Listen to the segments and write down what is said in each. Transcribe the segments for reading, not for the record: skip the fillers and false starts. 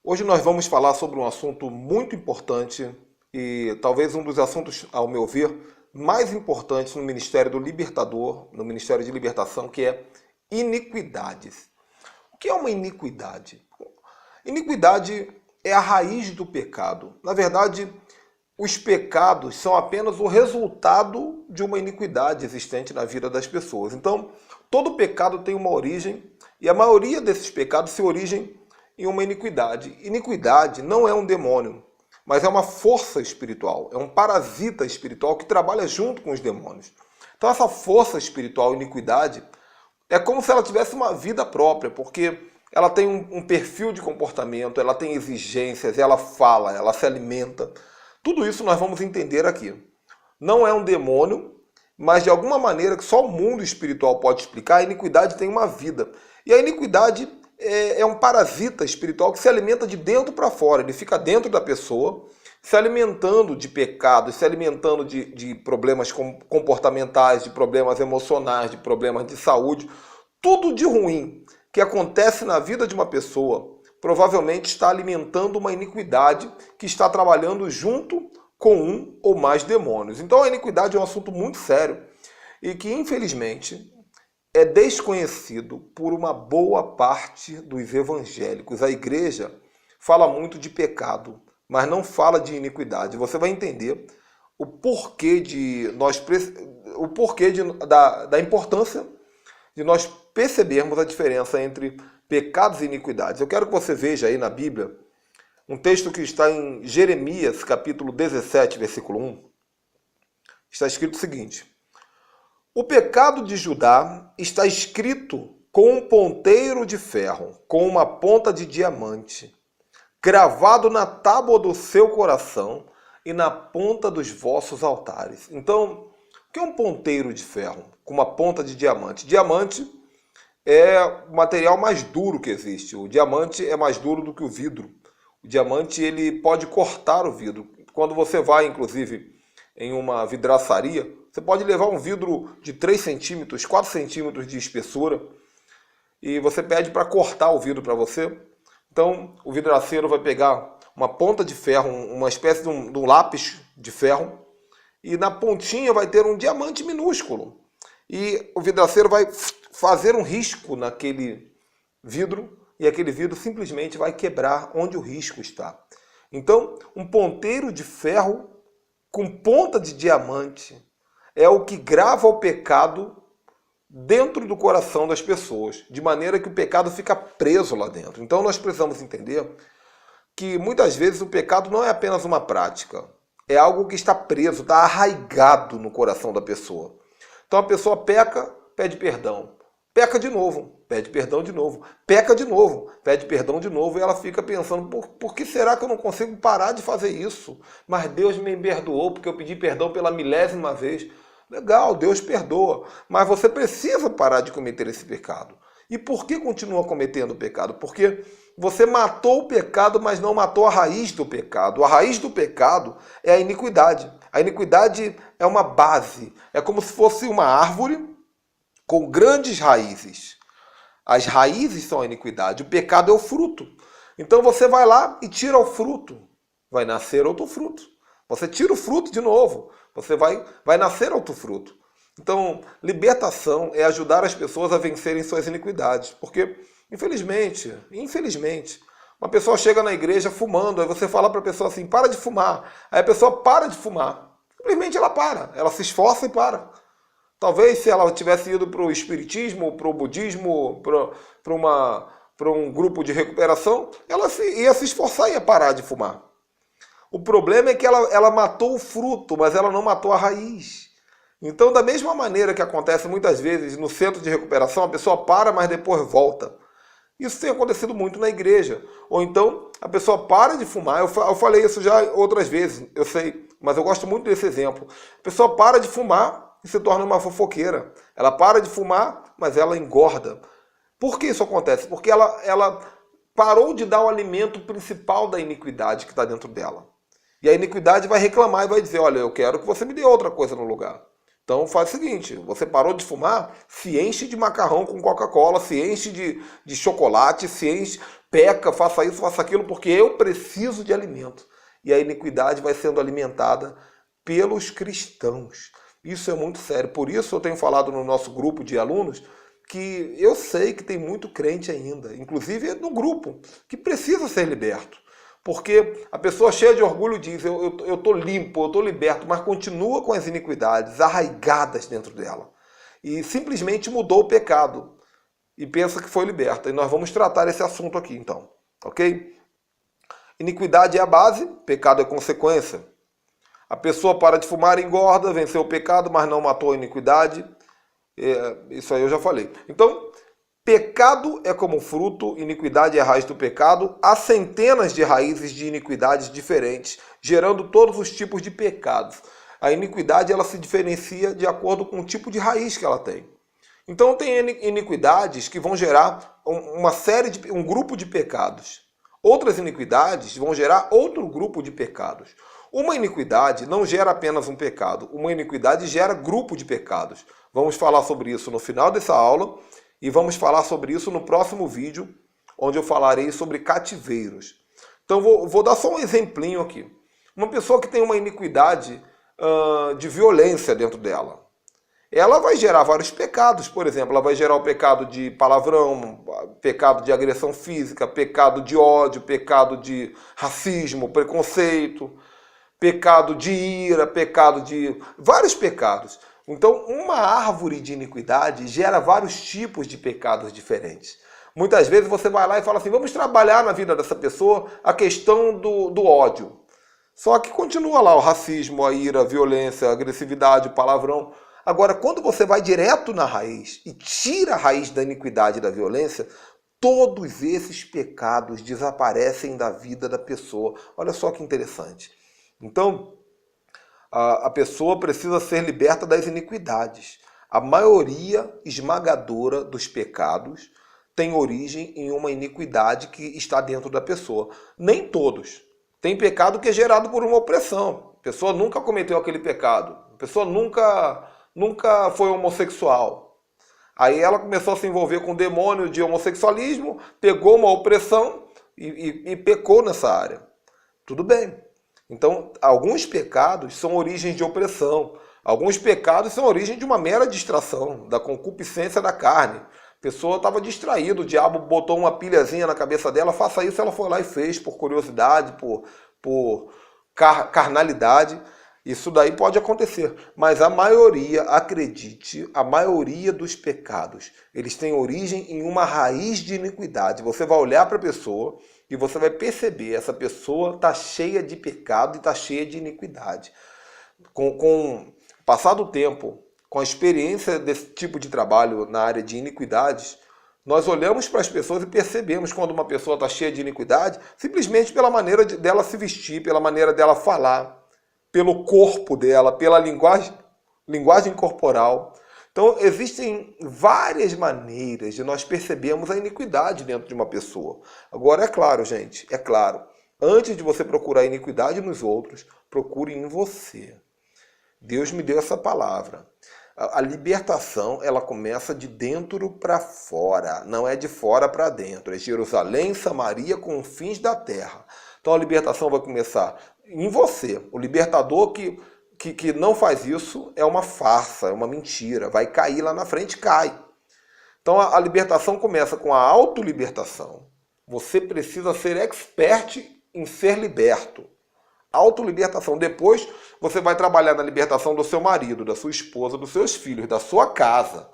Hoje nós vamos falar sobre um assunto muito importante e talvez um dos assuntos, ao meu ver, mais importantes no Ministério do Libertador, no Ministério de Libertação, que é iniquidades. O que é uma iniquidade? Iniquidade é a raiz do pecado. Na verdade, os pecados são apenas o resultado de uma iniquidade existente na vida das pessoas. Então, todo pecado tem uma origem e a maioria desses pecados se origem em uma iniquidade. Iniquidade não é um demônio, mas é uma força espiritual, é um parasita espiritual que trabalha junto com os demônios. Então essa força espiritual, iniquidade, é como se ela tivesse uma vida própria, porque ela tem um perfil de comportamento, ela tem exigências, ela fala, ela se alimenta. Tudo isso nós vamos entender aqui. Não é um demônio, mas de alguma maneira que só o mundo espiritual pode explicar, a iniquidade tem uma vida. E a iniquidade é um parasita espiritual que se alimenta de dentro para fora. Ele fica dentro da pessoa, se alimentando de pecados, se alimentando de problemas comportamentais, de problemas emocionais, de problemas de saúde. Tudo de ruim que acontece na vida de uma pessoa provavelmente está alimentando uma iniquidade que está trabalhando junto com um ou mais demônios. Então a iniquidade é um assunto muito sério e que, infelizmente, é desconhecido por uma boa parte dos evangélicos. A igreja fala muito de pecado, mas não fala de iniquidade. Você vai entender o porquê da importância de nós percebermos a diferença entre pecados e iniquidades. Eu quero que você veja aí na Bíblia um texto que está em Jeremias, capítulo 17, versículo 1. Está escrito o seguinte: o pecado de Judá está escrito com um ponteiro de ferro, com uma ponta de diamante, gravado na tábua do seu coração e na ponta dos vossos altares. Então, o que é um ponteiro de ferro com uma ponta de diamante? Diamante é o material mais duro que existe. O diamante é mais duro do que o vidro. O diamante ele pode cortar o vidro. Quando você vai, inclusive, em uma vidraçaria, você pode levar um vidro de 3 centímetros, 4 centímetros de espessura e você pede para cortar o vidro para você. Então, o vidraceiro vai pegar uma ponta de ferro, uma espécie de um lápis de ferro, e na pontinha vai ter um diamante minúsculo. E o vidraceiro vai fazer um risco naquele vidro e aquele vidro simplesmente vai quebrar onde o risco está. Então, um ponteiro de ferro com ponta de diamante é o que grava o pecado dentro do coração das pessoas, de maneira que o pecado fica preso lá dentro. Então nós precisamos entender que muitas vezes o pecado não é apenas uma prática, é algo que está preso, está arraigado no coração da pessoa. Então a pessoa peca, pede perdão, peca de novo, pede perdão de novo, peca de novo, pede perdão de novo, e ela fica pensando, por que será que eu não consigo parar de fazer isso? Mas Deus me perdoou porque eu pedi perdão pela milésima vez. Legal, Deus perdoa, mas você precisa parar de cometer esse pecado. E por que continua cometendo o pecado? Porque você matou o pecado, mas não matou a raiz do pecado. A raiz do pecado é a iniquidade. A iniquidade é uma base, é como se fosse uma árvore com grandes raízes. As raízes são a iniquidade, o pecado é o fruto. Então você vai lá e tira o fruto, vai nascer outro fruto. Você tira o fruto de novo, você vai nascer outro fruto. Então, libertação é ajudar as pessoas a vencerem suas iniquidades. Porque, infelizmente, uma pessoa chega na igreja fumando, aí você fala para a pessoa assim, para de fumar. Aí a pessoa para de fumar. Simplesmente ela para, ela se esforça e para. Talvez se ela tivesse ido para o espiritismo, para o budismo, para um grupo de recuperação, ela ia se esforçar e ia parar de fumar. O problema é que ela matou o fruto, mas ela não matou a raiz. Então, da mesma maneira que acontece muitas vezes no centro de recuperação, a pessoa para, mas depois volta. Isso tem acontecido muito na igreja. Ou então, a pessoa para de fumar. Eu falei isso já outras vezes, eu sei, mas eu gosto muito desse exemplo. A pessoa para de fumar e se torna uma fofoqueira. Ela para de fumar, mas ela engorda. Por que isso acontece? Porque ela parou de dar o alimento principal da iniquidade que está dentro dela. E a iniquidade vai reclamar e vai dizer, olha, eu quero que você me dê outra coisa no lugar. Então faz o seguinte, você parou de fumar, se enche de macarrão com Coca-Cola, se enche de chocolate, se enche, peca, faça isso, faça aquilo, porque eu preciso de alimento. E a iniquidade vai sendo alimentada pelos cristãos. Isso é muito sério. Por isso eu tenho falado no nosso grupo de alunos que eu sei que tem muito crente ainda, inclusive no grupo, que precisa ser liberto. Porque a pessoa cheia de orgulho diz, eu estou limpo, eu estou liberto, mas continua com as iniquidades arraigadas dentro dela. E simplesmente mudou o pecado e pensa que foi liberta. E nós vamos tratar esse assunto aqui então, ok? Iniquidade é a base, pecado é consequência. A pessoa para de fumar e engorda, venceu o pecado, mas não matou a iniquidade. Isso aí eu já falei. Então, pecado é como fruto, iniquidade é a raiz do pecado. Há centenas de raízes de iniquidades diferentes, gerando todos os tipos de pecados. A iniquidade ela se diferencia de acordo com o tipo de raiz que ela tem. Então tem iniquidades que vão gerar um grupo de pecados. Outras iniquidades vão gerar outro grupo de pecados. Uma iniquidade não gera apenas um pecado, uma iniquidade gera grupo de pecados. Vamos falar sobre isso no final dessa aula e vamos falar sobre isso no próximo vídeo, onde eu falarei sobre cativeiros. Então vou dar só um exemplinho aqui. Uma pessoa que tem uma iniquidade de violência dentro dela, ela vai gerar vários pecados. Por exemplo, ela vai gerar o pecado de palavrão, pecado de agressão física, pecado de ódio, pecado de racismo, preconceito, pecado de ira, pecado de... vários pecados. Então, uma árvore de iniquidade gera vários tipos de pecados diferentes. Muitas vezes você vai lá e fala assim, vamos trabalhar na vida dessa pessoa a questão do ódio. Só que continua lá o racismo, a ira, a violência, a agressividade, o palavrão. Agora, quando você vai direto na raiz e tira a raiz da iniquidade e da violência, todos esses pecados desaparecem da vida da pessoa. Olha só que interessante. Então, a pessoa precisa ser liberta das iniquidades. A maioria esmagadora dos pecados tem origem em uma iniquidade que está dentro da pessoa. Nem todos. Tem pecado que é gerado por uma opressão. A pessoa nunca cometeu aquele pecado. A pessoa nunca foi homossexual. Aí ela começou a se envolver com o demônio de homossexualismo, pegou uma opressão e pecou nessa área. Tudo bem. Então, alguns pecados são origens de opressão. Alguns pecados são origem de uma mera distração, da concupiscência da carne. A pessoa estava distraída, o diabo botou uma pilhazinha na cabeça dela, faça isso, ela foi lá e fez, por curiosidade, por carnalidade. Isso daí pode acontecer, mas a maioria, acredite, a maioria dos pecados, eles têm origem em uma raiz de iniquidade. Você vai olhar para a pessoa e você vai perceber, essa pessoa está cheia de pecado e está cheia de iniquidade. Com o passar do tempo, com a experiência desse tipo de trabalho na área de iniquidades, nós olhamos para as pessoas e percebemos quando uma pessoa está cheia de iniquidade, simplesmente pela maneira dela se vestir, pela maneira dela falar, pelo corpo dela, pela linguagem corporal. Então, existem várias maneiras de nós percebermos a iniquidade dentro de uma pessoa. Agora, é claro, gente, é claro, antes de você procurar iniquidade nos outros, procure em você. Deus me deu essa palavra. A libertação, ela começa de dentro para fora, não é de fora para dentro. É Jerusalém, Samaria, confins da terra. Então a libertação vai começar em você. O libertador que não faz isso é uma farsa, é uma mentira. Vai cair lá na frente, cai. Então a libertação começa com a autolibertação. Você precisa ser expert em ser liberto. Autolibertação. Depois você vai trabalhar na libertação do seu marido, da sua esposa, dos seus filhos, da sua casa,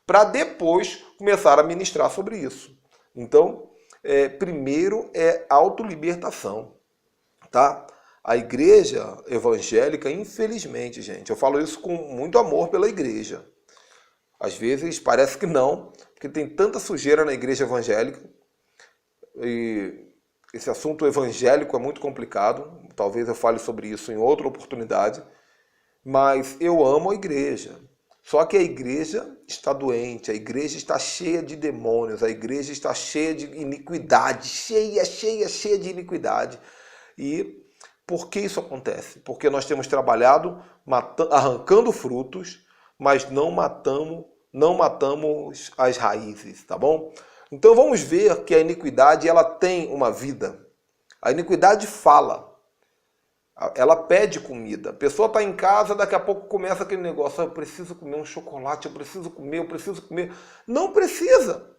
para depois começar a ministrar sobre isso. Então, primeiro é autolibertação, tá? A igreja evangélica, infelizmente, gente, eu falo isso com muito amor pela igreja. Às vezes parece que não, porque tem tanta sujeira na igreja evangélica e esse assunto evangélico é muito complicado, talvez eu fale sobre isso em outra oportunidade, mas eu amo a igreja. Só que a igreja está doente, a igreja está cheia de demônios, a igreja está cheia de iniquidade, cheia de iniquidade. E por que isso acontece? Porque nós temos trabalhado arrancando frutos, mas não matamos as raízes, tá bom? Então vamos ver que a iniquidade ela tem uma vida. A iniquidade fala. Ela pede comida. A pessoa está em casa, daqui a pouco começa aquele negócio. Eu preciso comer um chocolate, eu preciso comer. Não precisa.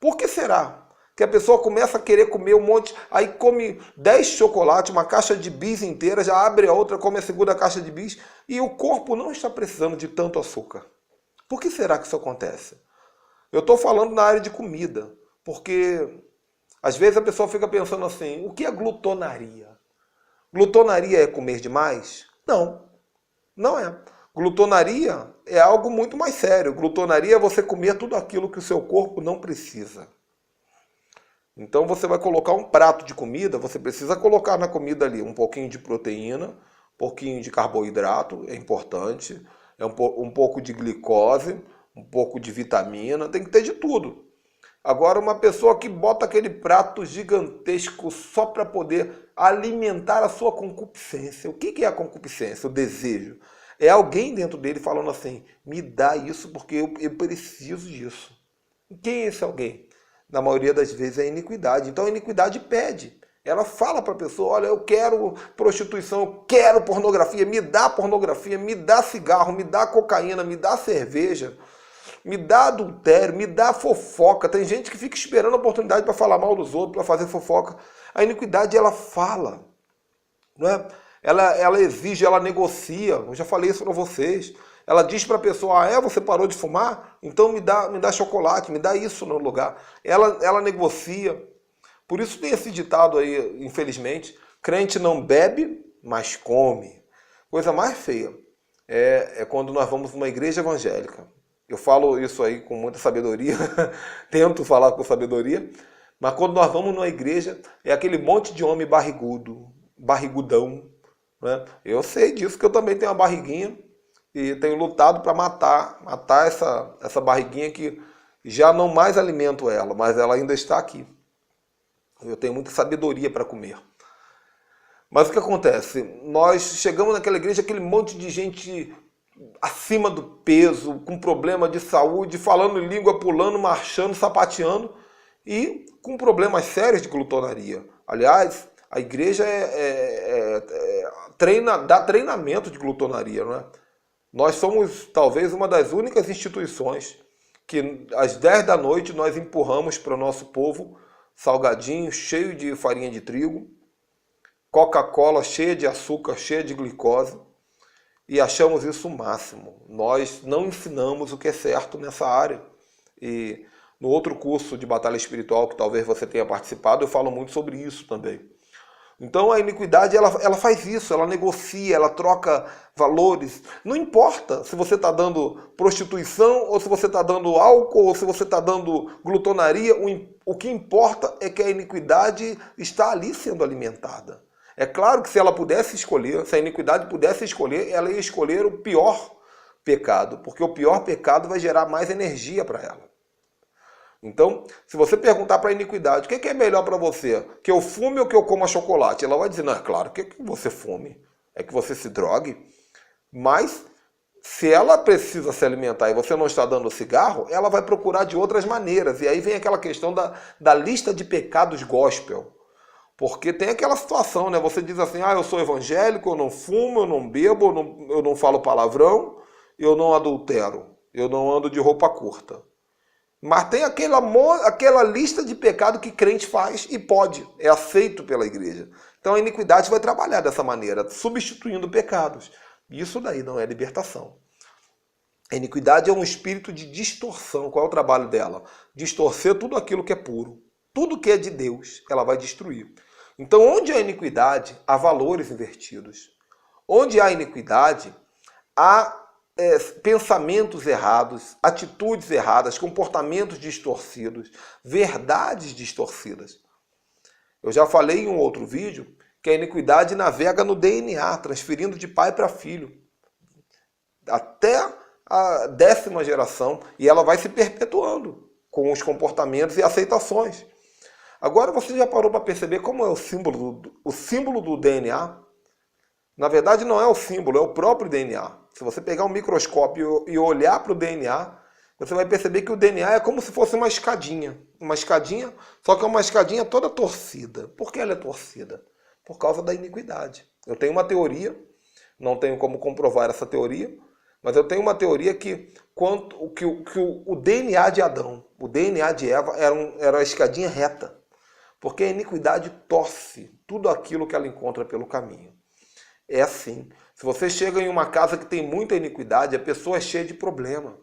Por que será? Que a pessoa começa a querer comer um monte, aí come 10 chocolates, uma caixa de bis inteira, já abre a outra, come a segunda caixa de bis, e o corpo não está precisando de tanto açúcar. Por que será que isso acontece? Eu estou falando na área de comida, porque às vezes a pessoa fica pensando assim, o que é glutonaria? Glutonaria é comer demais? Não, não é. Glutonaria é algo muito mais sério. Glutonaria é você comer tudo aquilo que o seu corpo não precisa. Então você vai colocar um prato de comida, você precisa colocar na comida ali um pouquinho de proteína, um pouquinho de carboidrato, é importante, um pouco de glicose, um pouco de vitamina, tem que ter de tudo. Agora uma pessoa que bota aquele prato gigantesco só para poder alimentar a sua concupiscência. O que é a concupiscência? O desejo. É alguém dentro dele falando assim, me dá isso porque eu preciso disso. E quem é esse alguém? Na maioria das vezes é a iniquidade. Então a iniquidade pede. Ela fala para a pessoa, olha, eu quero prostituição, eu quero pornografia, me dá cigarro, me dá cocaína, me dá cerveja, me dá adultério, me dá fofoca. Tem gente que fica esperando a oportunidade para falar mal dos outros, para fazer fofoca. A iniquidade, ela fala. Não é? Ela exige, ela negocia. Eu já falei isso para vocês. Ela diz para a pessoa, você parou de fumar? Então me dá chocolate, me dá isso no lugar. Ela negocia. Por isso tem esse ditado aí, infelizmente, crente não bebe, mas come. Coisa mais feia é quando nós vamos numa igreja evangélica. Eu falo isso aí com muita sabedoria, tento falar com sabedoria, mas quando nós vamos numa igreja, é aquele monte de homem barrigudão. Né? Eu sei disso, que eu também tenho uma barriguinha, e tenho lutado para matar essa barriguinha que já não mais alimento ela, mas ela ainda está aqui. Eu tenho muita sabedoria para comer. Mas o que acontece? Nós chegamos naquela igreja, aquele monte de gente acima do peso, com problema de saúde, falando em língua, pulando, marchando, sapateando, e com problemas sérios de glutonaria. Aliás, a igreja dá treinamento de glutonaria, não é? Nós somos talvez uma das únicas instituições que às 10 da noite nós empurramos para o nosso povo salgadinho cheio de farinha de trigo, Coca-Cola cheia de açúcar, cheia de glicose, e achamos isso o máximo. Nós não ensinamos o que é certo nessa área. E no outro curso de batalha espiritual que talvez você tenha participado, eu falo muito sobre isso também. Então a iniquidade ela faz isso, ela negocia, ela troca valores. Não importa se você está dando prostituição, ou se você está dando álcool, ou se você está dando glutonaria, o que importa é que a iniquidade está ali sendo alimentada. É claro que se ela pudesse escolher, se a iniquidade pudesse escolher, ela ia escolher o pior pecado, porque o pior pecado vai gerar mais energia para ela. Então, se você perguntar para a iniquidade, o que é melhor para você? Que eu fume ou que eu coma chocolate? Ela vai dizer, não, é claro que você fume, é que você se drogue. Mas, se ela precisa se alimentar e você não está dando cigarro, ela vai procurar de outras maneiras. E aí vem aquela questão da lista de pecados gospel. Porque tem aquela situação, né? Você diz assim, eu sou evangélico, eu não fumo, eu não bebo, eu não falo palavrão, eu não adultero, eu não ando de roupa curta. Mas tem aquela lista de pecado que crente faz e pode, é aceito pela igreja. Então a iniquidade vai trabalhar dessa maneira, substituindo pecados. Isso daí não é libertação. A iniquidade é um espírito de distorção. Qual é o trabalho dela? Distorcer tudo aquilo que é puro. Tudo que é de Deus, ela vai destruir. Então, onde há iniquidade, há valores invertidos. Onde há iniquidade, há pensamentos errados, atitudes erradas, comportamentos distorcidos, verdades distorcidas. Eu já falei em um outro vídeo que a iniquidade navega no DNA, transferindo de pai para filho, até a 10ª geração, e ela vai se perpetuando com os comportamentos e aceitações. Agora você já parou para perceber como é o símbolo do DNA? Na verdade não é o símbolo, é o próprio DNA. Se você pegar um microscópio e olhar para o DNA, você vai perceber que o DNA é como se fosse uma escadinha. Uma escadinha, só que é uma escadinha toda torcida. Por que ela é torcida? Por causa da iniquidade. Eu tenho uma teoria, não tenho como comprovar essa teoria, mas eu tenho uma teoria que o DNA de Adão, o DNA de Eva era a escadinha reta. Porque a iniquidade torce tudo aquilo que ela encontra pelo caminho. É assim. Se você chega em uma casa que tem muita iniquidade, a pessoa é cheia de problema.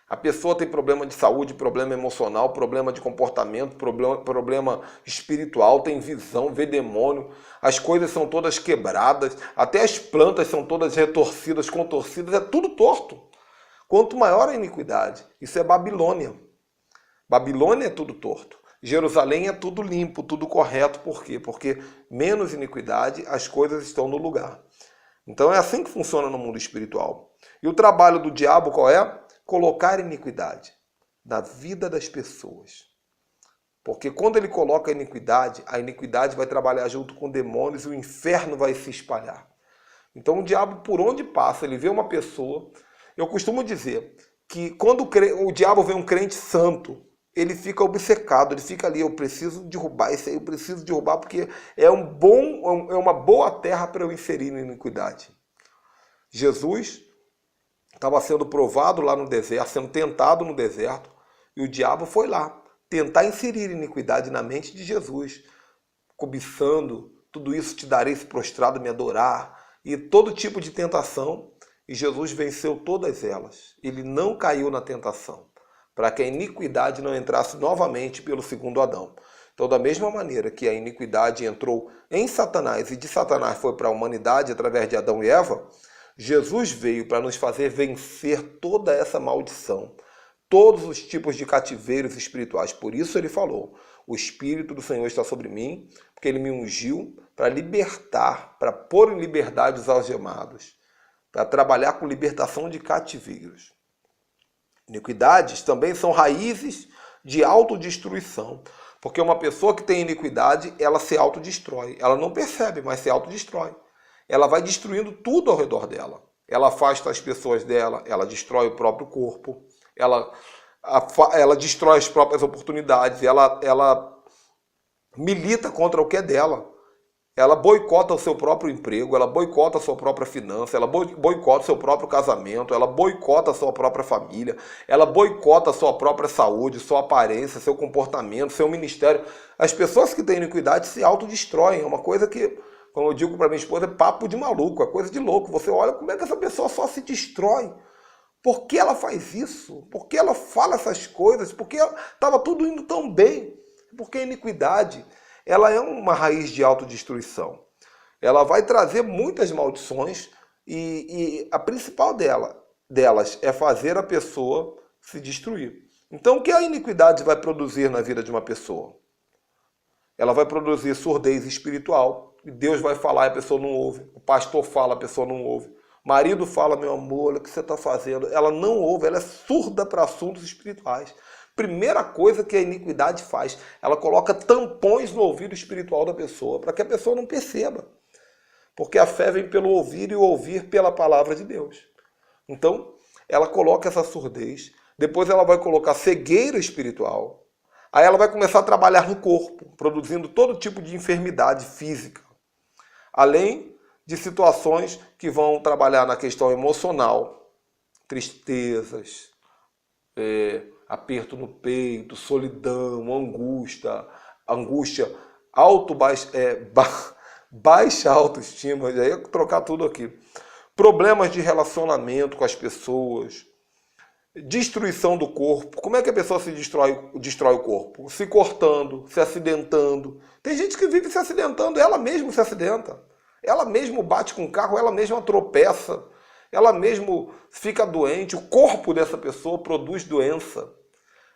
A pessoa tem problema de saúde, problema emocional, problema de comportamento, problema espiritual, tem visão, vê demônio. As coisas são todas quebradas, até as plantas são todas retorcidas, contorcidas, é tudo torto. Quanto maior a iniquidade, isso é Babilônia. Babilônia é tudo torto. Jerusalém é tudo limpo, tudo correto. Por quê? Porque menos iniquidade, as coisas estão no lugar. Então é assim que funciona no mundo espiritual. E o trabalho do diabo qual é? Colocar iniquidade na vida das pessoas. Porque quando ele coloca a iniquidade vai trabalhar junto com demônios e o inferno vai se espalhar. Então o diabo, por onde passa, ele vê uma pessoa. Eu costumo dizer que quando o diabo vê um crente santo, ele fica obcecado, ele fica ali, eu preciso derrubar isso aí, eu preciso derrubar, porque é uma boa terra para eu inserir na iniquidade. Jesus estava sendo provado lá no deserto, sendo tentado no deserto, e o diabo foi lá tentar inserir iniquidade na mente de Jesus, cobiçando, tudo isso te darei se prostrado me adorar, e todo tipo de tentação, e Jesus venceu todas elas. Ele não caiu na tentação, para que a iniquidade não entrasse novamente pelo segundo Adão. Então, da mesma maneira que a iniquidade entrou em Satanás e de Satanás foi para a humanidade através de Adão e Eva, Jesus veio para nos fazer vencer toda essa maldição, todos os tipos de cativeiros espirituais. Por isso ele falou, o Espírito do Senhor está sobre mim, porque ele me ungiu para libertar, para pôr em liberdade os algemados, para trabalhar com libertação de cativeiros. Iniquidades também são raízes de autodestruição. Porque uma pessoa que tem iniquidade, ela se autodestrói. Ela não percebe, mas se autodestrói. Ela vai destruindo tudo ao redor dela. Ela afasta as pessoas dela, ela destrói o próprio corpo, ela destrói as próprias oportunidades, ela milita contra o que é dela. Ela boicota o seu próprio emprego, ela boicota a sua própria finança, ela boicota o seu próprio casamento, ela boicota a sua própria família, ela boicota a sua própria saúde, sua aparência, seu comportamento, seu ministério. As pessoas que têm iniquidade se autodestroem. É uma coisa que, como eu digo para minha esposa, é papo de maluco, é coisa de louco. Você olha como é que essa pessoa só se destrói. Por que ela faz isso? Por que ela fala essas coisas? Por que estava tudo indo tão bem? Porque a iniquidade, ela é uma raiz de autodestruição. Ela vai trazer muitas maldições e a principal delas é fazer a pessoa se destruir. Então, o que a iniquidade vai produzir na vida de uma pessoa? Ela vai produzir surdez espiritual. E Deus vai falar e a pessoa não ouve. O pastor fala, a pessoa não ouve. O marido fala, meu amor, olha o que você está fazendo. Ela não ouve, ela é surda para assuntos espirituais. Primeira coisa que a iniquidade faz, ela coloca tampões no ouvido espiritual da pessoa, para que a pessoa não perceba. Porque a fé vem pelo ouvir e o ouvir pela palavra de Deus. Então, ela coloca essa surdez, depois ela vai colocar cegueira espiritual, aí ela vai começar a trabalhar no corpo, produzindo todo tipo de enfermidade física. Além de situações que vão trabalhar na questão emocional, tristezas, aperto no peito, solidão, angústia, baixa autoestima, já ia trocar tudo aqui. Problemas de relacionamento com as pessoas, destruição do corpo. Como é que a pessoa se destrói o corpo? Se cortando, se acidentando. Tem gente que vive se acidentando, ela mesma se acidenta. Ela mesma bate com o carro, ela mesma tropeça. Ela mesma fica doente. O corpo dessa pessoa produz doença.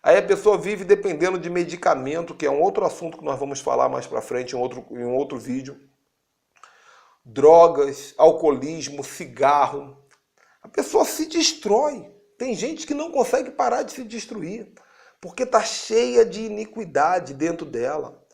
Aí a pessoa vive dependendo de medicamento, que é um outro assunto que nós vamos falar mais para frente em um outro vídeo. Drogas, alcoolismo, cigarro. A pessoa se destrói. Tem gente que não consegue parar de se destruir, porque está cheia de iniquidade dentro dela.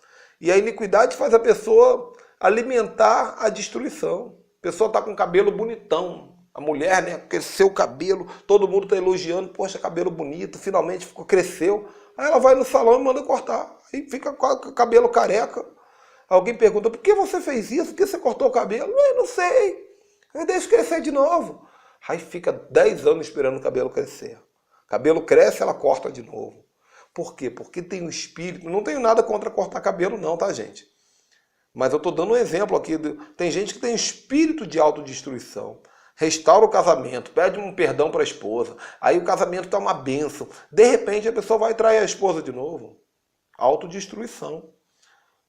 E a iniquidade faz a pessoa alimentar a destruição. A pessoa está com o cabelo bonitão, A mulher, né, cresceu o cabelo, todo mundo está elogiando, poxa, cabelo bonito, finalmente cresceu. Aí ela vai no salão e manda cortar. Aí fica com o cabelo careca. Alguém pergunta, por que você fez isso? Por que você cortou o cabelo? Eu não sei. Eu deixo crescer de novo. Aí fica 10 anos esperando o cabelo crescer. O cabelo cresce, ela corta de novo. Por quê? Porque tem um espírito. Não tenho nada contra cortar cabelo não, tá, gente? Mas eu estou dando um exemplo aqui. Tem gente que tem espírito de autodestruição. Restaura o casamento, pede um perdão para a esposa. Aí o casamento está uma bênção. De repente a pessoa vai trair a esposa de novo. Autodestruição.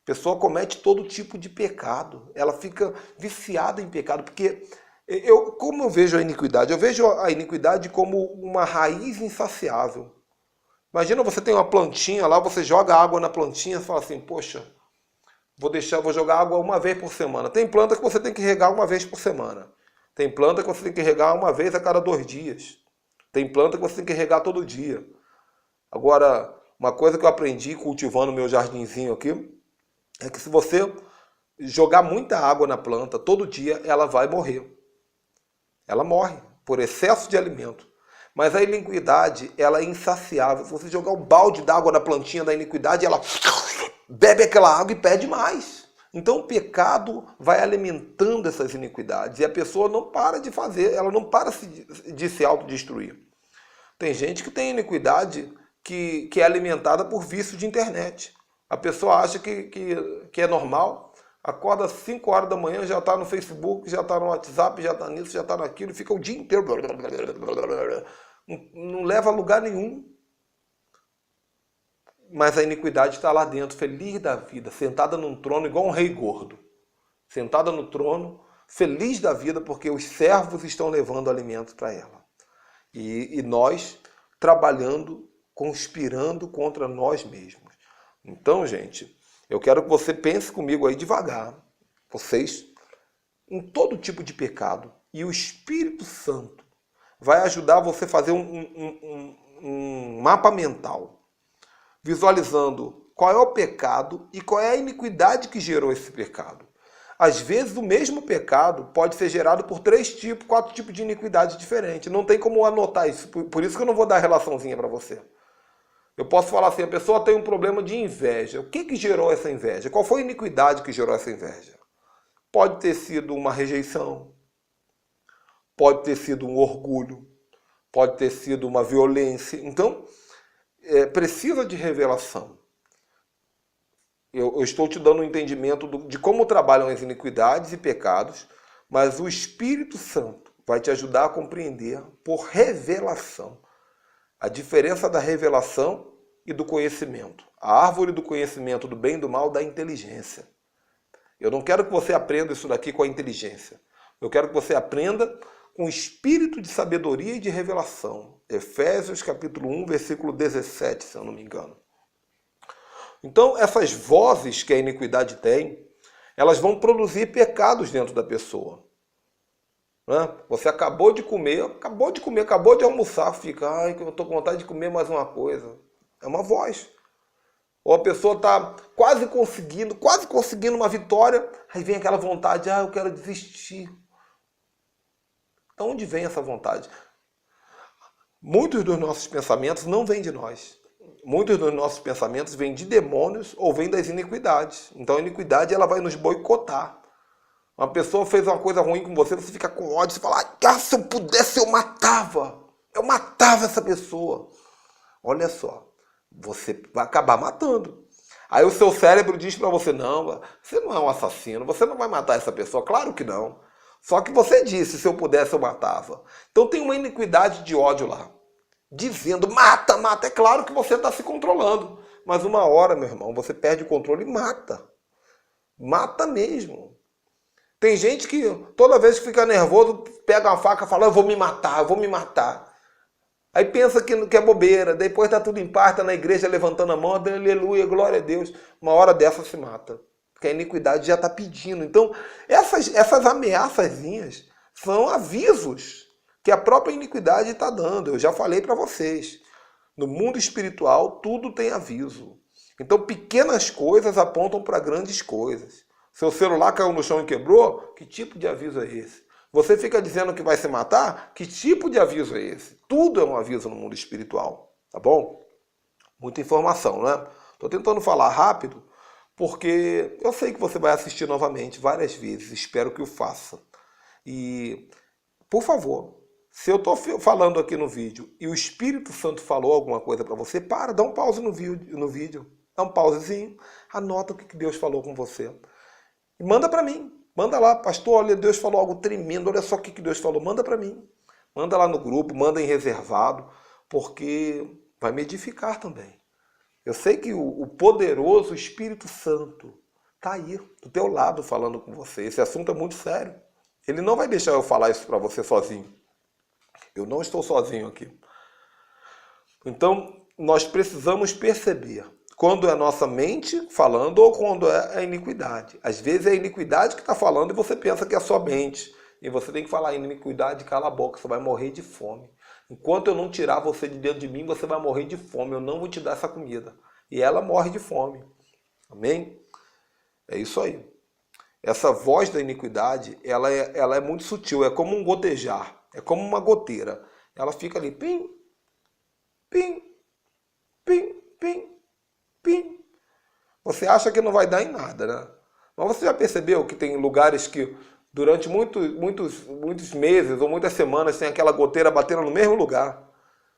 A pessoa comete todo tipo de pecado. Ela fica viciada em pecado. Porque como eu vejo a iniquidade? Eu vejo a iniquidade como uma raiz insaciável. Imagina, você tem uma plantinha lá, você joga água na plantinha e fala assim, poxa, vou jogar água uma vez por semana. Tem planta que você tem que regar uma vez por semana. Tem planta que você tem que regar uma vez a cada 2 dias. Tem planta que você tem que regar todo dia. Agora, uma coisa que eu aprendi cultivando meu jardinzinho aqui, é que se você jogar muita água na planta todo dia, ela vai morrer. Ela morre por excesso de alimento. Mas a iniquidade, ela é insaciável. Se você jogar um balde d'água na plantinha da iniquidade, ela bebe aquela água e pede mais. Então o pecado vai alimentando essas iniquidades e a pessoa não para de fazer, ela não para de se autodestruir. Tem gente que tem iniquidade que é alimentada por vício de internet. A pessoa acha que é normal, acorda às 5 horas da manhã, já está no Facebook, já está no WhatsApp, já está nisso, já está naquilo, fica o dia inteiro, não leva a lugar nenhum. Mas a iniquidade está lá dentro, feliz da vida, sentada num trono igual um rei gordo. Sentada no trono, feliz da vida, porque os servos estão levando alimento para ela. E nós trabalhando, conspirando contra nós mesmos. Então, gente, eu quero que você pense comigo aí devagar. Vocês, em todo tipo de pecado. E o Espírito Santo vai ajudar você a fazer um mapa mental, visualizando qual é o pecado e qual é a iniquidade que gerou esse pecado. Às vezes o mesmo pecado pode ser gerado por 4 tipos de iniquidade diferentes. Não tem como anotar isso, por isso que eu não vou dar relaçãozinha para você. Eu posso falar assim, a pessoa tem um problema de inveja. O que gerou essa inveja? Qual foi a iniquidade que gerou essa inveja? Pode ter sido uma rejeição, pode ter sido um orgulho, pode ter sido uma violência. Então, precisa de revelação. Eu estou te dando um entendimento de como trabalham as iniquidades e pecados, mas o Espírito Santo vai te ajudar a compreender por revelação a diferença da revelação e do conhecimento. A árvore do conhecimento do bem e do mal dá inteligência. Eu não quero que você aprenda isso daqui com a inteligência. Eu quero que você aprenda com o espírito de sabedoria e de revelação. Efésios capítulo 1, versículo 17, se eu não me engano. Então, essas vozes que a iniquidade tem, elas vão produzir pecados dentro da pessoa. Você acabou de comer, acabou de almoçar, fica, ai, eu estou com vontade de comer mais uma coisa. É uma voz. Ou a pessoa está quase conseguindo uma vitória, aí vem aquela vontade, eu quero desistir. De onde vem essa vontade? Muitos dos nossos pensamentos não vêm de nós. Muitos dos nossos pensamentos vêm de demônios ou vêm das iniquidades. Então a iniquidade ela vai nos boicotar. Uma pessoa fez uma coisa ruim com você, você fica com ódio, você fala, se eu pudesse eu matava essa pessoa. Olha só, você vai acabar matando. Aí o seu cérebro diz para você, não, você não é um assassino, você não vai matar essa pessoa, claro que não. Só que você disse, se eu pudesse eu matava. Então tem uma iniquidade de ódio lá, dizendo, mata, é claro que você está se controlando. Mas uma hora, meu irmão, você perde o controle e mata. Mata mesmo. Tem gente que toda vez que fica nervoso, pega uma faca e fala, eu vou me matar. Aí pensa que é bobeira, depois tá tudo em paz, tá na igreja levantando a mão, aleluia, glória a Deus. Uma hora dessa se mata, porque a iniquidade já está pedindo. Então, essas ameaçazinhas são avisos que a própria iniquidade está dando. Eu já falei para vocês, no mundo espiritual tudo tem aviso. Então, pequenas coisas apontam para grandes coisas. Seu celular caiu no chão e quebrou? Que tipo de aviso é esse? Você fica dizendo que vai se matar? Que tipo de aviso é esse? Tudo é um aviso no mundo espiritual, tá bom? Muita informação, né? Estou tentando falar rápido, porque eu sei que você vai assistir novamente várias vezes, espero que o faça. E, por favor, se eu estou falando aqui no vídeo e o Espírito Santo falou alguma coisa para você, dá um pause no vídeo, dá um pausezinho, anota o que Deus falou com você. E manda para mim, manda lá, pastor, olha, Deus falou algo tremendo, olha só o que Deus falou, manda para mim. Manda lá no grupo, manda em reservado, porque vai me edificar também. Eu sei que o poderoso Espírito Santo está aí, do teu lado, falando com você. Esse assunto é muito sério. Ele não vai deixar eu falar isso para você sozinho. Eu não estou sozinho aqui. Então, nós precisamos perceber quando é a nossa mente falando ou quando é a iniquidade. Às vezes é a iniquidade que está falando e você pensa que é a sua mente. E você tem que falar, iniquidade, cala a boca, você vai morrer de fome. Enquanto eu não tirar você de dentro de mim, você vai morrer de fome. Eu não vou te dar essa comida. E ela morre de fome. Amém? É isso aí. Essa voz da iniquidade, ela é muito sutil. É como um gotejar. É como uma goteira. Ela fica ali, pim, pim, pim, pim, pim. Você acha que não vai dar em nada, né? Mas você já percebeu que tem lugares que durante muitos meses ou muitas semanas tem aquela goteira batendo no mesmo lugar?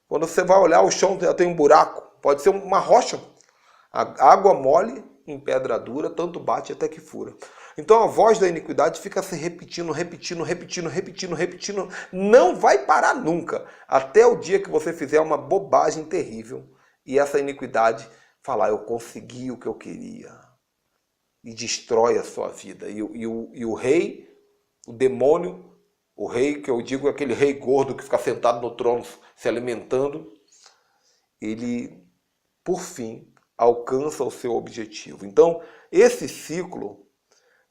Quando você vai olhar, o chão já tem um buraco. Pode ser uma rocha. A água mole em pedra dura, tanto bate até que fura. Então a voz da iniquidade fica se repetindo, repetindo, repetindo, repetindo, repetindo. Não vai parar nunca. Até o dia que você fizer uma bobagem terrível. E essa iniquidade falar, eu consegui o que eu queria. E destrói a sua vida. E o rei, o demônio, o rei que eu digo é aquele rei gordo que fica sentado no trono se alimentando. Ele, por fim, alcança o seu objetivo. Então, esse ciclo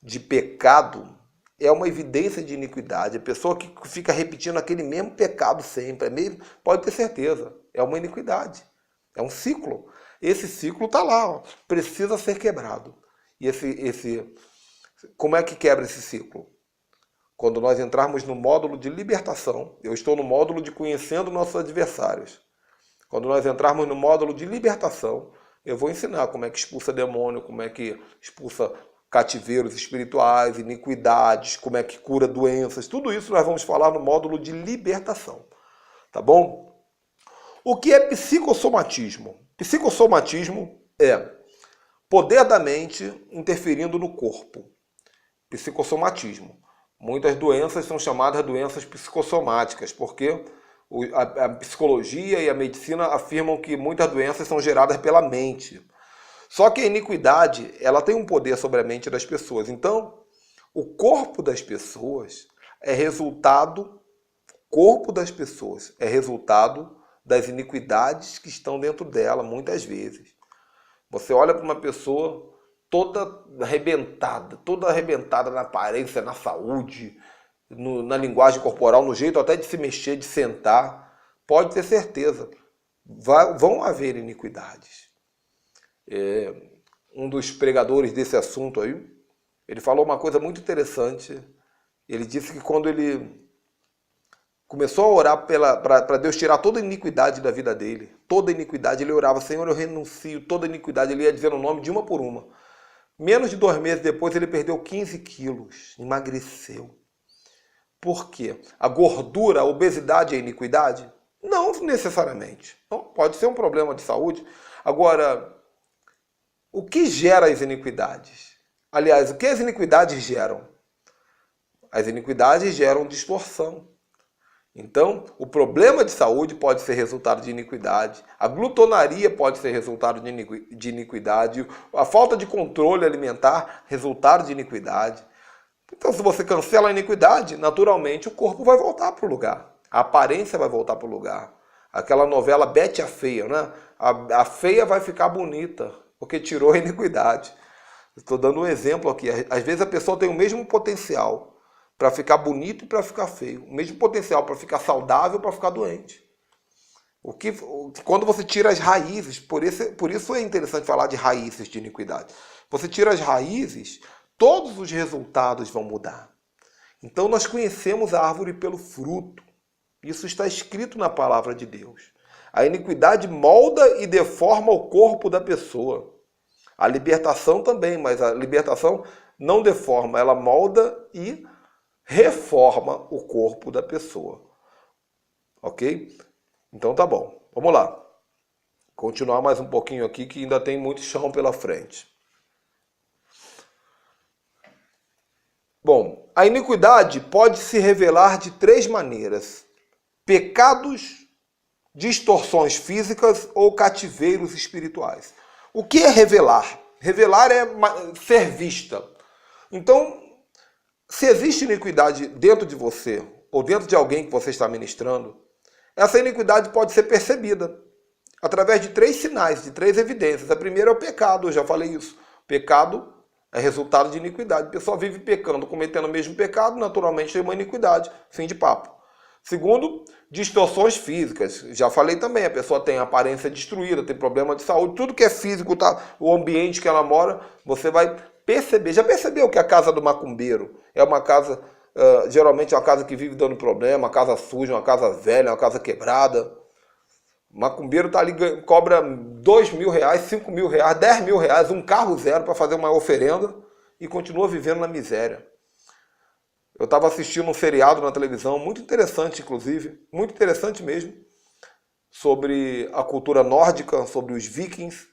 de pecado é uma evidência de iniquidade. A pessoa que fica repetindo aquele mesmo pecado sempre, pode ter certeza, é uma iniquidade. É um ciclo. Esse ciclo está lá, ó, precisa ser quebrado. E como é que quebra esse ciclo? Quando nós entrarmos no módulo de libertação, eu estou no módulo de conhecendo nossos adversários. Quando nós entrarmos no módulo de libertação, eu vou ensinar como é que expulsa demônio, como é que expulsa cativeiros espirituais, iniquidades, como é que cura doenças. Tudo isso nós vamos falar no módulo de libertação. Tá bom? O que é psicossomatismo? Psicossomatismo é poder da mente interferindo no corpo. Psicossomatismo. Muitas doenças são chamadas doenças psicossomáticas, porque a psicologia e a medicina afirmam que muitas doenças são geradas pela mente. Só que a iniquidade, ela tem um poder sobre a mente das pessoas. Então, o corpo das pessoas é resultado das iniquidades que estão dentro dela, muitas vezes. Você olha para uma pessoa toda arrebentada na aparência, na saúde, na linguagem corporal, no jeito até de se mexer, de sentar, pode ter certeza, vão haver iniquidades. Um dos pregadores desse assunto aí, ele falou uma coisa muito interessante. Ele disse que quando ele começou a orar para Deus tirar toda a iniquidade da vida dele, toda a iniquidade, ele orava, Senhor, eu renuncio toda a iniquidade, ele ia dizendo o nome de uma por uma. Menos de 2 meses depois ele perdeu 15 quilos, emagreceu. Por quê? A gordura, a obesidade é iniquidade? Não necessariamente. Não, pode ser um problema de saúde. Agora, o que gera as iniquidades? Aliás, o que as iniquidades geram? As iniquidades geram distorção. Então, o problema de saúde pode ser resultado de iniquidade, a glutonaria pode ser resultado de iniquidade, a falta de controle alimentar, resultado de iniquidade. Então, se você cancela a iniquidade, naturalmente o corpo vai voltar para o lugar. A aparência vai voltar para o lugar. Aquela novela Betty a Feia, né? A feia vai ficar bonita, porque tirou a iniquidade. Estou dando um exemplo aqui. Às vezes a pessoa tem o mesmo potencial para ficar bonito e para ficar feio. O mesmo potencial para ficar saudável e para ficar doente. Quando você tira as raízes, por isso é interessante falar de raízes de iniquidade. Você tira as raízes, todos os resultados vão mudar. Então nós conhecemos a árvore pelo fruto. Isso está escrito na palavra de Deus. A iniquidade molda e deforma o corpo da pessoa. A libertação também, mas a libertação não deforma, ela molda e reforma o corpo da pessoa. Ok? Então tá bom. Vamos lá. Continuar mais um pouquinho aqui que ainda tem muito chão pela frente. Bom, a iniquidade pode se revelar de 3 maneiras: pecados, distorções físicas ou cativeiros espirituais. O que é revelar? Revelar é ser vista. Então, se existe iniquidade dentro de você ou dentro de alguém que você está ministrando, essa iniquidade pode ser percebida através de 3 sinais, de 3 evidências. A primeira é o pecado, eu já falei isso. Pecado é resultado de iniquidade. A pessoa vive pecando, cometendo o mesmo pecado, naturalmente tem uma iniquidade. Fim de papo. Segundo, distorções físicas. Já falei também, a pessoa tem aparência destruída, tem problema de saúde, tudo que é físico, tá? O ambiente que ela mora, você vai perceber. Já percebeu que a casa do macumbeiro é uma casa, geralmente é uma casa que vive dando problema, uma casa suja, uma casa velha, uma casa quebrada. O macumbeiro tá ali, cobra R$2.000, R$5.000, R$10.000, um carro zero para fazer uma oferenda e continua vivendo na miséria. Eu estava assistindo um seriado na televisão, muito interessante inclusive, muito interessante mesmo, sobre a cultura nórdica, sobre os vikings.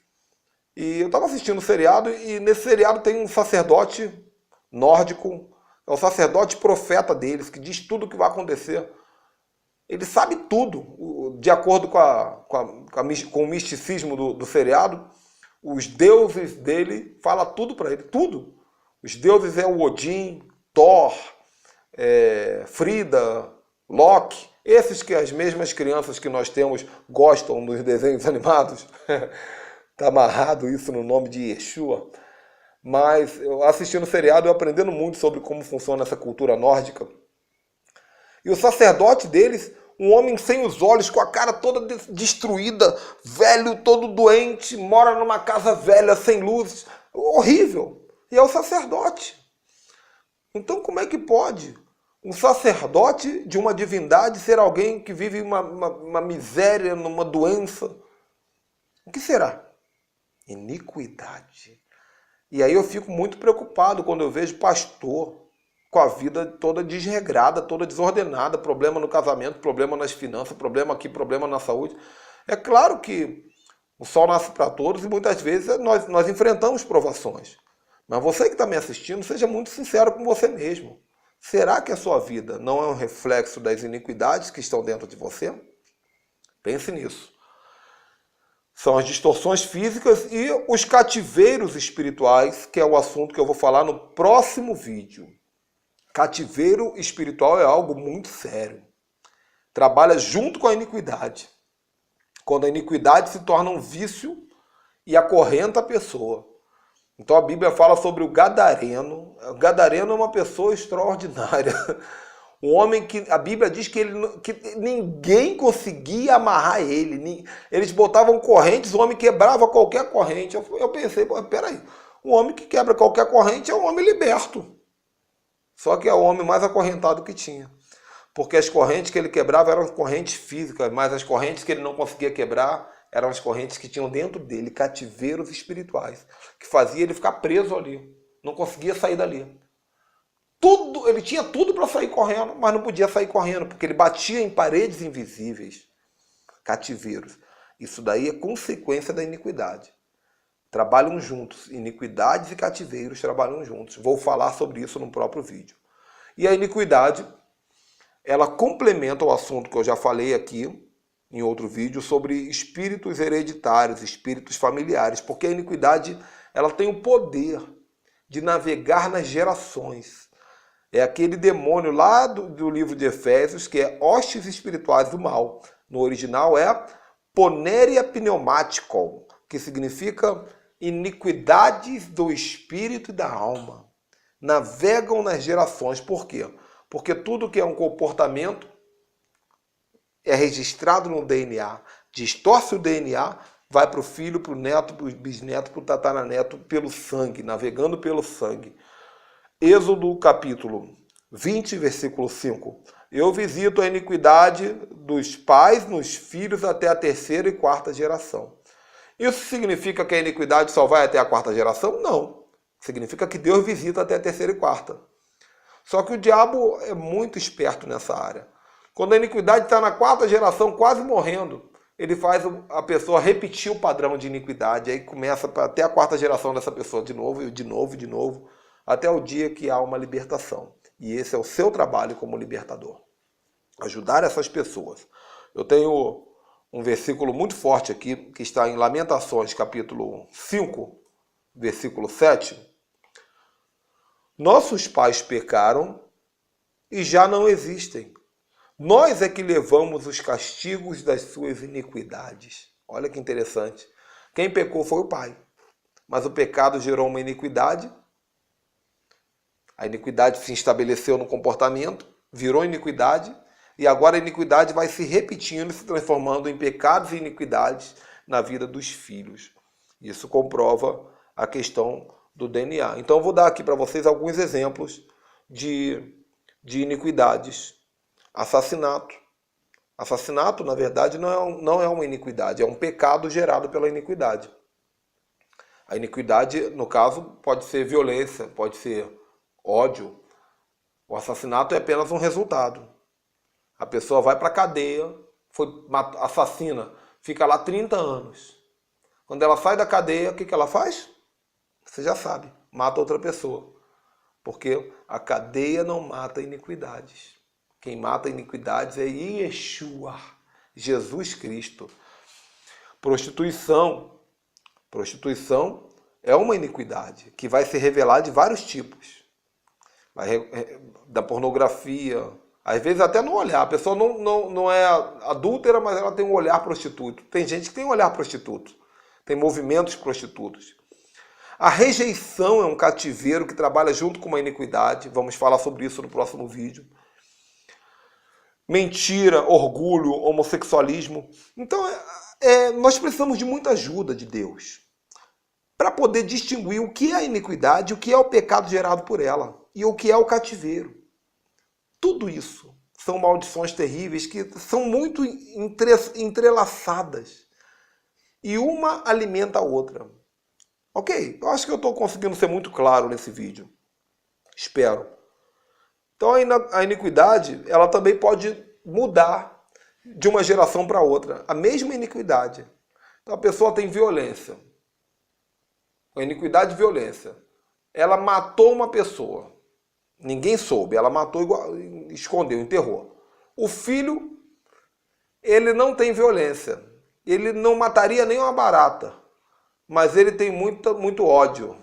E eu estava assistindo o seriado e nesse seriado tem um sacerdote nórdico, é o sacerdote profeta deles, que diz tudo o que vai acontecer. Ele sabe tudo, de acordo com o misticismo do seriado. Os deuses dele falam tudo para ele, tudo. Os deuses é o Odin, Thor, Frida, Loki, esses que as mesmas crianças que nós temos gostam dos desenhos animados. Está amarrado isso no nome de Yeshua. Mas eu assistindo o seriado, eu aprendendo muito sobre como funciona essa cultura nórdica. E o sacerdote deles, um homem sem os olhos, com a cara toda destruída, velho, todo doente, mora numa casa velha, sem luzes, horrível. E é o sacerdote. Então como é que pode um sacerdote de uma divindade ser alguém que vive uma miséria, numa doença? O que será? Iniquidade. E aí eu fico muito preocupado quando eu vejo pastor com a vida toda desregrada, toda desordenada, problema no casamento, problema nas finanças, problema aqui, problema na saúde. É claro que o sol nasce para todos e muitas vezes nós enfrentamos provações. Mas você que está me assistindo, seja muito sincero com você mesmo. Será que a sua vida não é um reflexo das iniquidades que estão dentro de você? Pense nisso. São as distorções físicas e os cativeiros espirituais, que é o assunto que eu vou falar no próximo vídeo. Cativeiro espiritual é algo muito sério. Trabalha junto com a iniquidade. Quando a iniquidade se torna um vício e acorrenta a pessoa. Então a Bíblia fala sobre o gadareno. O gadareno é uma pessoa extraordinária. Um homem que a Bíblia diz que ninguém conseguia amarrar ele. Eles botavam correntes, o homem quebrava qualquer corrente. Eu pensei, peraí, um homem que quebra qualquer corrente é um homem liberto. Só que é o homem mais acorrentado que tinha. Porque as correntes que ele quebrava eram correntes físicas, mas as correntes que ele não conseguia quebrar eram as correntes que tinham dentro dele, cativeiros espirituais, que fazia ele ficar preso ali. Não conseguia sair dali. Ele tinha tudo para sair correndo, mas não podia sair correndo, porque ele batia em paredes invisíveis. Cativeiros. Isso daí é consequência da iniquidade. Trabalham juntos. Iniquidades e cativeiros trabalham juntos. Vou falar sobre isso no próprio vídeo. E a iniquidade, ela complementa o assunto que eu já falei aqui, em outro vídeo, sobre espíritos hereditários, espíritos familiares. Porque a iniquidade, ela tem o poder de navegar nas gerações. É aquele demônio lá do livro de Efésios, que é hostes espirituais do mal. No original é poneria pneumático, que significa iniquidades do espírito e da alma. Navegam nas gerações. Por quê? Porque tudo que é um comportamento é registrado no DNA. Distorce o DNA, vai para o filho, para o neto, para o bisneto, para o tataraneto, pelo sangue, navegando pelo sangue. Êxodo capítulo 20, versículo 5. Eu visito a iniquidade dos pais nos filhos até a terceira e quarta geração. Isso significa que a iniquidade só vai até a quarta geração? Não. Significa que Deus visita até a terceira e quarta. Só que o diabo é muito esperto nessa área. Quando a iniquidade está na quarta geração, quase morrendo, ele faz a pessoa repetir o padrão de iniquidade. Aí começa até a quarta geração dessa pessoa de novo, e de novo, e de novo, até o dia que há uma libertação. E esse é o seu trabalho como libertador. Ajudar essas pessoas. Eu tenho um versículo muito forte aqui, que está em Lamentações, capítulo 5, versículo 7. Nossos pais pecaram e já não existem. Nós é que levamos os castigos das suas iniquidades. Olha que interessante. Quem pecou foi o pai. Mas o pecado gerou uma iniquidade. A iniquidade se estabeleceu no comportamento, virou iniquidade, e agora a iniquidade vai se repetindo, se transformando em pecados e iniquidades na vida dos filhos. Isso comprova a questão do DNA. Então eu vou dar aqui para vocês alguns exemplos de iniquidades. Assassinato. Assassinato, na verdade, não é uma iniquidade, é um pecado gerado pela iniquidade. A iniquidade, no caso, pode ser violência, pode ser ódio. O assassinato é apenas um resultado. A pessoa vai para a cadeia, assassina, fica lá 30 anos. Quando ela sai da cadeia, o que ela faz? Você já sabe, mata outra pessoa. Porque a cadeia não mata iniquidades. Quem mata iniquidades é Yeshua, Jesus Cristo. Prostituição. Prostituição é uma iniquidade que vai se revelar de vários tipos. Da pornografia, às vezes até no olhar. A pessoa não é adúltera, mas ela tem um olhar prostituto. Tem gente que tem um olhar prostituto. Tem movimentos prostitutos. A rejeição é um cativeiro que trabalha junto com uma iniquidade. Vamos falar sobre isso no próximo vídeo. Mentira, orgulho, homossexualismo. Então, nós precisamos de muita ajuda de Deus para poder distinguir o que é a iniquidade, o que é o pecado gerado por ela e o que é o cativeiro. Tudo isso são maldições terríveis que são muito entrelaçadas e uma alimenta a outra. Ok? Eu acho que eu estou conseguindo ser muito claro nesse vídeo. Espero. Então a iniquidade, ela também pode mudar de uma geração para outra. A mesma iniquidade. Então a pessoa tem violência. A iniquidade e violência. Ela matou uma pessoa. Ninguém soube. Ela matou, escondeu, enterrou. O filho, ele não tem violência. Ele não mataria nem uma barata. Mas ele tem muito ódio.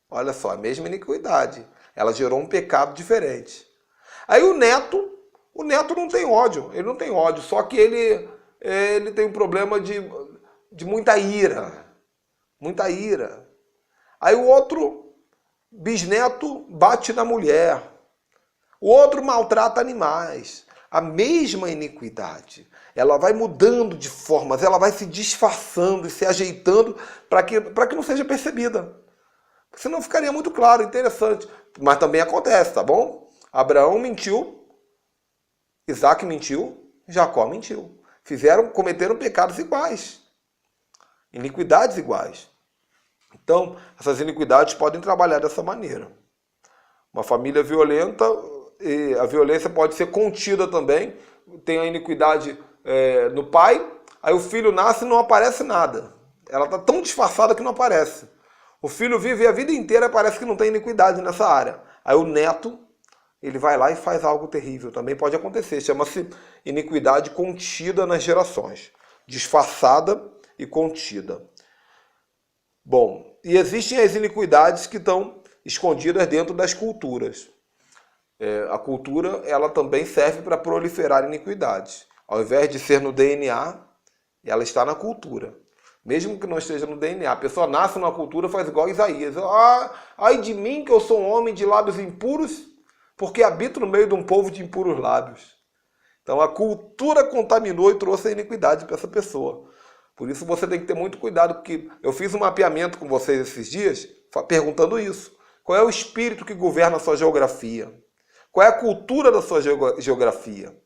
Olha só, a mesma iniquidade. Ela gerou um pecado diferente. Aí o neto não tem ódio. Ele não tem ódio, só que ele tem um problema de muita ira. Muita ira. Aí o outro bisneto bate na mulher. O outro maltrata animais. A mesma iniquidade. Ela vai mudando de formas, ela vai se disfarçando e se ajeitando para que não seja percebida. Senão ficaria muito claro, interessante. Mas também acontece, tá bom? Abraão mentiu, Isaac mentiu, Jacó mentiu. Cometeram pecados iguais. Iniquidades iguais. Então, essas iniquidades podem trabalhar dessa maneira. Uma família violenta, e a violência pode ser contida também. Tem a iniquidade no pai, aí o filho nasce e não aparece nada. Ela está tão disfarçada que não aparece. O filho vive a vida inteira e parece que não tem iniquidade nessa área. Aí o neto, ele vai lá e faz algo terrível. Também pode acontecer. Chama-se iniquidade contida nas gerações. Disfarçada e contida. Bom, e existem as iniquidades que estão escondidas dentro das culturas. A cultura, ela também serve para proliferar iniquidades. Ao invés de ser no DNA, ela está na cultura. Mesmo que não esteja no DNA. A pessoa nasce numa cultura, faz igual Isaías. Ai de mim que eu sou um homem de lábios impuros, porque habito no meio de um povo de impuros lábios. Então a cultura contaminou e trouxe a iniquidade para essa pessoa. Por isso você tem que ter muito cuidado, porque eu fiz um mapeamento com vocês esses dias, perguntando isso. Qual é o espírito que governa a sua geografia? Qual é a cultura da sua geografia?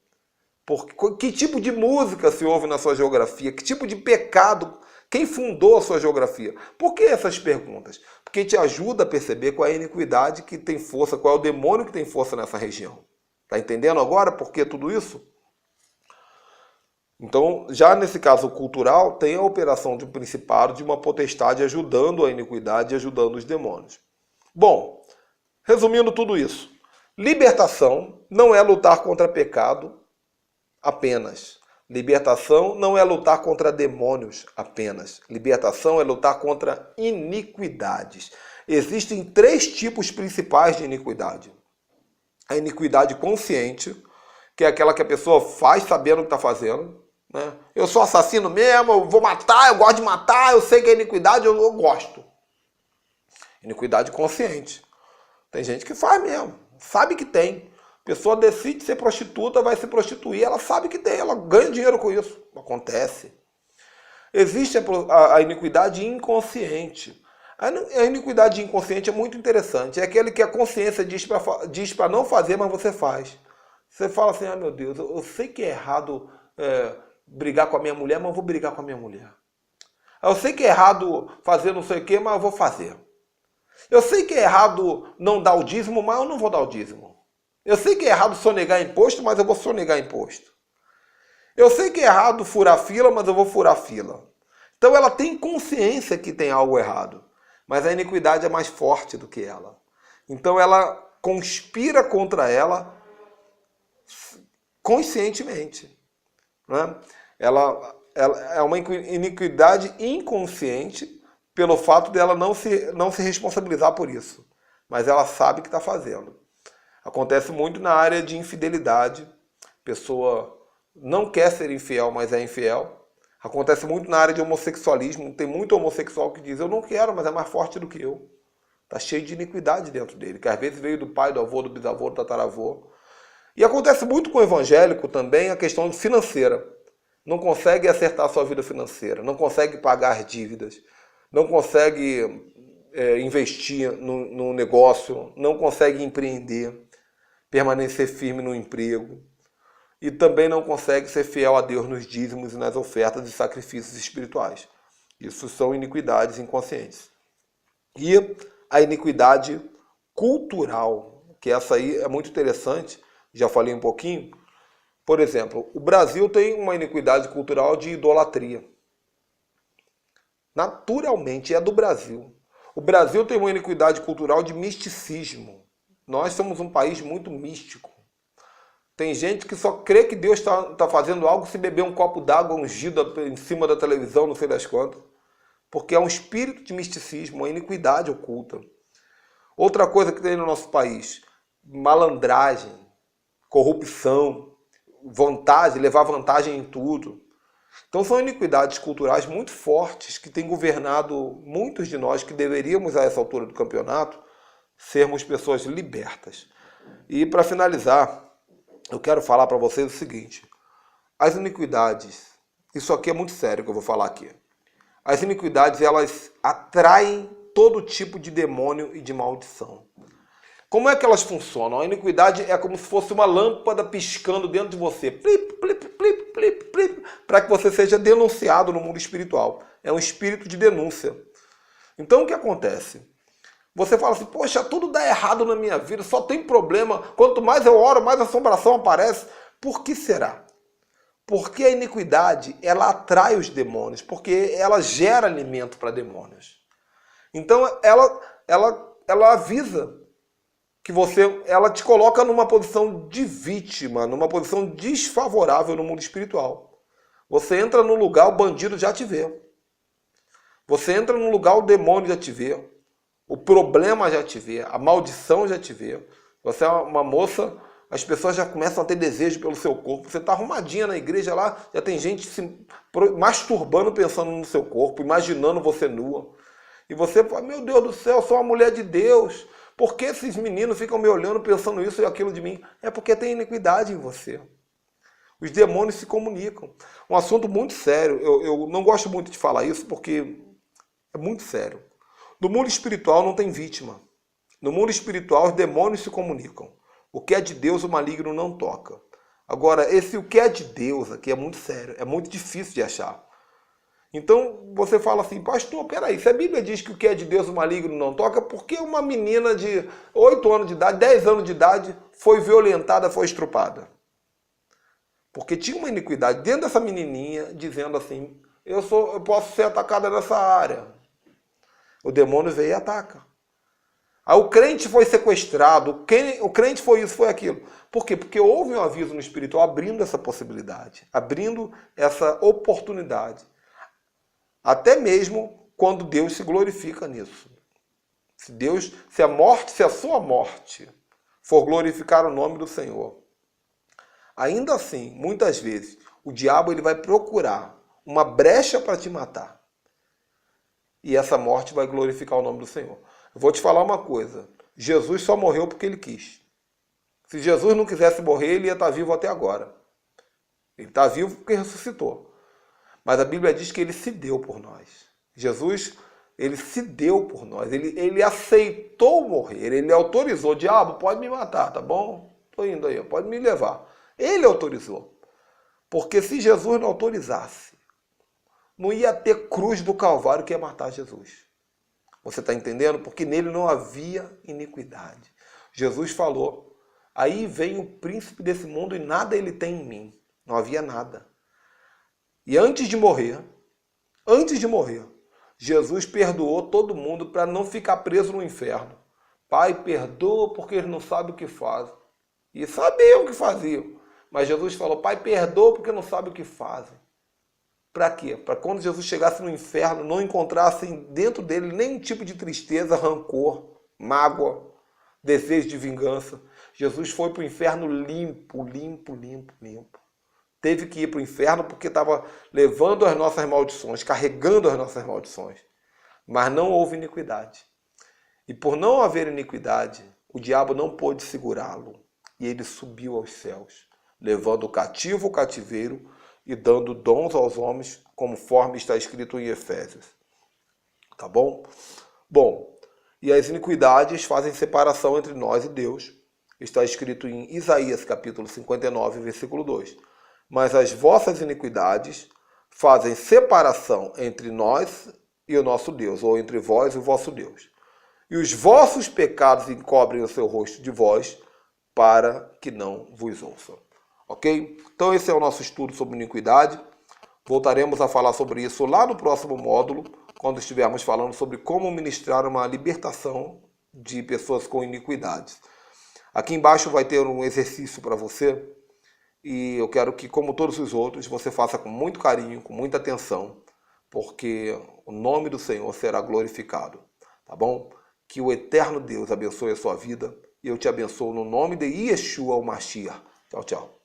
Que tipo de música se ouve na sua geografia? Que tipo de pecado? Quem fundou a sua geografia? Por que essas perguntas? Porque te ajuda a perceber qual é a iniquidade que tem força, qual é o demônio que tem força nessa região. Está entendendo agora por que tudo isso? Então, já nesse caso cultural, tem a operação de um principado, de uma potestade ajudando a iniquidade e ajudando os demônios. Bom, resumindo tudo isso, libertação não é lutar contra pecado apenas. Libertação não é lutar contra demônios apenas. Libertação é lutar contra iniquidades. Existem 3 tipos principais de iniquidade. A iniquidade consciente, que é aquela que a pessoa faz sabendo o que está fazendo. Né? Eu sou assassino mesmo, eu vou matar, eu gosto de matar, eu sei que é iniquidade, eu gosto. Iniquidade consciente. Tem gente que faz mesmo, sabe que tem. A pessoa decide ser prostituta, vai se prostituir, ela sabe que tem, ela ganha dinheiro com isso. Acontece. Existe a iniquidade inconsciente. A iniquidade inconsciente é muito interessante. É aquele que a consciência diz para não fazer, mas você faz. Você fala assim, meu Deus, eu sei que é errado brigar com a minha mulher, mas eu vou brigar com a minha mulher. Eu sei que é errado fazer não sei o que, mas eu vou fazer. Eu sei que é errado não dar o dízimo, mas eu não vou dar o dízimo. Eu sei que é errado sonegar imposto, mas eu vou sonegar imposto. Eu sei que é errado furar fila, mas eu vou furar fila. Então ela tem consciência que tem algo errado, mas a iniquidade é mais forte do que ela. Então ela conspira contra ela conscientemente. Né? Ela é uma iniquidade inconsciente pelo fato dela não se responsabilizar por isso. Mas ela sabe que está fazendo. Acontece muito na área de infidelidade. A pessoa não quer ser infiel, mas é infiel. Acontece muito na área de homossexualismo. Tem muito homossexual que diz, eu não quero, mas é mais forte do que eu. Está cheio de iniquidade dentro dele, que às vezes veio do pai, do avô, do bisavô, do tataravô. E acontece muito com o evangélico também a questão financeira. Não consegue acertar a sua vida financeira, não consegue pagar dívidas, não consegue investir no negócio, não consegue empreender, permanecer firme no emprego e também não consegue ser fiel a Deus nos dízimos e nas ofertas e sacrifícios espirituais. Isso são iniquidades inconscientes. E a iniquidade cultural, que essa aí é muito interessante, já falei um pouquinho. Por exemplo, o Brasil tem uma iniquidade cultural de idolatria. Naturalmente, é do Brasil. O Brasil tem uma iniquidade cultural de misticismo. Nós somos um país muito místico. Tem gente que só crê que Deus está fazendo algo se beber um copo d'água ungida em cima da televisão, não sei das quantas. Porque é um espírito de misticismo, uma iniquidade oculta. Outra coisa que tem no nosso país, malandragem, corrupção, levar vantagem em tudo. Então são iniquidades culturais muito fortes que têm governado muitos de nós que deveríamos, a essa altura do campeonato, sermos pessoas libertas. E para finalizar, eu quero falar para vocês o seguinte. As iniquidades, isso aqui é muito sério que eu vou falar aqui. As iniquidades, elas atraem todo tipo de demônio e de maldição. Como é que elas funcionam? A iniquidade é como se fosse uma lâmpada piscando dentro de você. Plip, plip, plip, plip, plip, para que você seja denunciado no mundo espiritual. É um espírito de denúncia. Então o que acontece? Você fala assim, poxa, tudo dá errado na minha vida, só tem problema. Quanto mais eu oro, mais assombração aparece. Por que será? Porque a iniquidade, ela atrai os demônios, porque ela gera alimento para demônios. Então ela avisa que ela te coloca numa posição de vítima, numa posição desfavorável no mundo espiritual. Você entra num lugar, o bandido já te vê. Você entra num lugar, o demônio já te vê. O problema já te vê. A maldição já te vê. Você é uma moça, as pessoas já começam a ter desejo pelo seu corpo. Você está arrumadinha na igreja lá, já tem gente se masturbando pensando no seu corpo, imaginando você nua. E você fala, meu Deus do céu, eu sou uma mulher de Deus. Por que esses meninos ficam me olhando pensando isso e aquilo de mim? É porque tem iniquidade em você. Os demônios se comunicam. Um assunto muito sério. Eu não gosto muito de falar isso porque é muito sério. No mundo espiritual não tem vítima. No mundo espiritual os demônios se comunicam. O que é de Deus, o maligno não toca. Agora, esse o que é de Deus aqui é muito sério, é muito difícil de achar. Então você fala assim, pastor, peraí, se a Bíblia diz que o que é de Deus o maligno não toca, por que uma menina de 8 anos de idade, 10 anos de idade, foi violentada, foi estrupada? Porque tinha uma iniquidade dentro dessa menininha, dizendo assim, eu posso ser atacada nessa área. O demônio veio e ataca. Aí o crente foi sequestrado, o crente foi isso, foi aquilo. Por quê? Porque houve um aviso no espiritual abrindo essa possibilidade, abrindo essa oportunidade. Até mesmo quando Deus se glorifica nisso. Se a sua morte for glorificar o nome do Senhor, ainda assim, muitas vezes, o diabo ele vai procurar uma brecha para te matar. E essa morte vai glorificar o nome do Senhor. Eu vou te falar uma coisa. Jesus só morreu porque ele quis. Se Jesus não quisesse morrer, ele ia estar vivo até agora. Ele está vivo porque ressuscitou. Mas a Bíblia diz que ele se deu por nós. Jesus, ele se deu por nós. Ele aceitou morrer. Ele autorizou. Diabo, pode me matar, tá bom? Estou indo aí, pode me levar. Ele autorizou. Porque se Jesus não autorizasse, não ia ter cruz do Calvário que ia matar Jesus. Você está entendendo? Porque nele não havia iniquidade. Jesus falou, aí vem o príncipe desse mundo e nada ele tem em mim. Não havia nada. E antes de morrer, Jesus perdoou todo mundo para não ficar preso no inferno. Pai, perdoa porque eles não sabem o que fazem. E sabiam o que faziam. Mas Jesus falou, Pai, perdoa porque não sabem o que fazem. Para quê? Para quando Jesus chegasse no inferno, não encontrassem dentro dele nenhum tipo de tristeza, rancor, mágoa, desejo de vingança. Jesus foi para o inferno limpo. Teve que ir para o inferno porque estava levando as nossas maldições, carregando as nossas maldições. Mas não houve iniquidade. E por não haver iniquidade, o diabo não pôde segurá-lo. E ele subiu aos céus, levando o cativo o cativeiro e dando dons aos homens, conforme está escrito em Efésios. Tá bom? Bom, e as iniquidades fazem separação entre nós e Deus. Está escrito em Isaías capítulo 59, versículo 2. Mas as vossas iniquidades fazem separação entre nós e o nosso Deus, ou entre vós e o vosso Deus. E os vossos pecados encobrem o seu rosto de vós, para que não vos ouçam. Ok? Então esse é o nosso estudo sobre iniquidade. Voltaremos a falar sobre isso lá no próximo módulo, quando estivermos falando sobre como ministrar uma libertação de pessoas com iniquidades. Aqui embaixo vai ter um exercício para você, e eu quero que, como todos os outros, você faça com muito carinho, com muita atenção, porque o nome do Senhor será glorificado, tá bom? Que o eterno Deus abençoe a sua vida, e eu te abençoo no nome de Yeshua, o Mashiach. Tchau, tchau.